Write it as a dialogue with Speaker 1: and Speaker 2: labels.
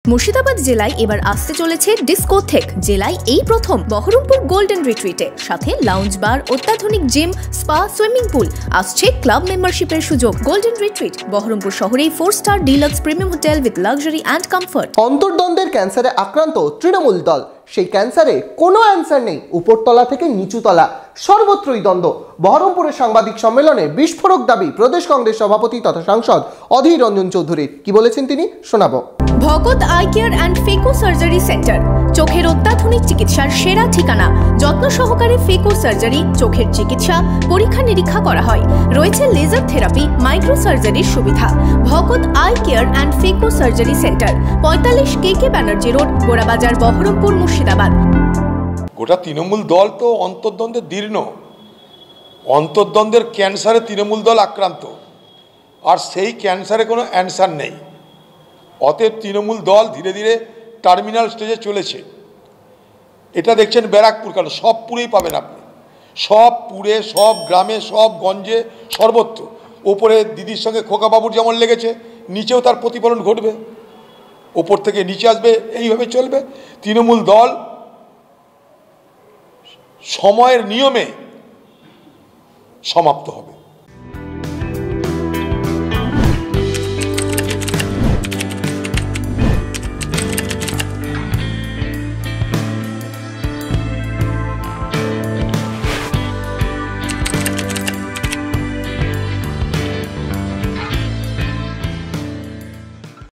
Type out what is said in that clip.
Speaker 1: মুর্শিদাবাদ জেলায় এবার আসতে চলেছে ডিস্কোথেক। জেলায় এই প্রথম বহরমপুর গোল্ডেন রিট্রিটে, সাথে লাউঞ্জ বার, অত্যাধুনিক জিম, স্পা, সুইমিং পুল। আসছে ক্লাব মেম্বারশিপের সুযোগ। গোল্ডেন রিট্রিট বহরমপুর শহরেই 4 star deluxe premium hotel with luxury and comfort.
Speaker 2: অন্তর্দ্বন্দ্বের ক্যান্সারে আক্রান্ত তৃণমূল দল, সেই ক্যান্সারে কোনো অ্যান্সার নেই। উপরতলা থেকে নিচুতলা সর্বত্রই দ্বন্দ্ব। বহরমপুরের সাংবাদিক সম্মেলনে বিস্ফোরক দাবি প্রদেশ কংগ্রেস সভাপতি তথা সাংসদ অধীর রঞ্জন চৌধুরীর। কি বলেছেন তিনি, শোনাবো।
Speaker 1: Bhagat eye care and phaco surgery centre, চোখের অত্যাধুনিক চিকিৎসার সেরা ঠিকানা। যত্ন সহকারে ফেকো সার্জারি, চোখের চিকিৎসা, পরীক্ষা নিরীক্ষা করা হয়। রয়েছে লেজার থেরাপি, মাইক্রো সার্জারির সুবিধা। Bhagat eye care and phaco surgery centre, 45 KK Banerjee road, Gorabazar, Baharampur, Murshidabad.
Speaker 3: গোটা তৃণমূল দল তো অন্তর্দ্বন্দ্বে দীর্ণ। অন্তর্দ্বন্দ্বের ক্যান্সারে তৃণমূল দল আক্রান্ত, আর সেই ক্যান্সারে কোনো অ্যান্সার নেই। অতএব তৃণমূল দল ধীরে ধীরে টার্মিনাল স্টেজে চলেছে। এটা দেখছেন ব্যারাকপুর, কারণ সব পুরেই পাবেন আপনি, সব পুরে, সব গ্রামে, সব গঞ্জে, সর্বত্র। ওপরে দিদির সঙ্গে খোকাবাবুর যেমন লেগেছে, নিচেও তার প্রতিফলন ঘটবে। ওপর থেকে নিচে আসবে, এইভাবে চলবে। তৃণমূল দল সময়ের নিয়মে সমাপ্ত হবে।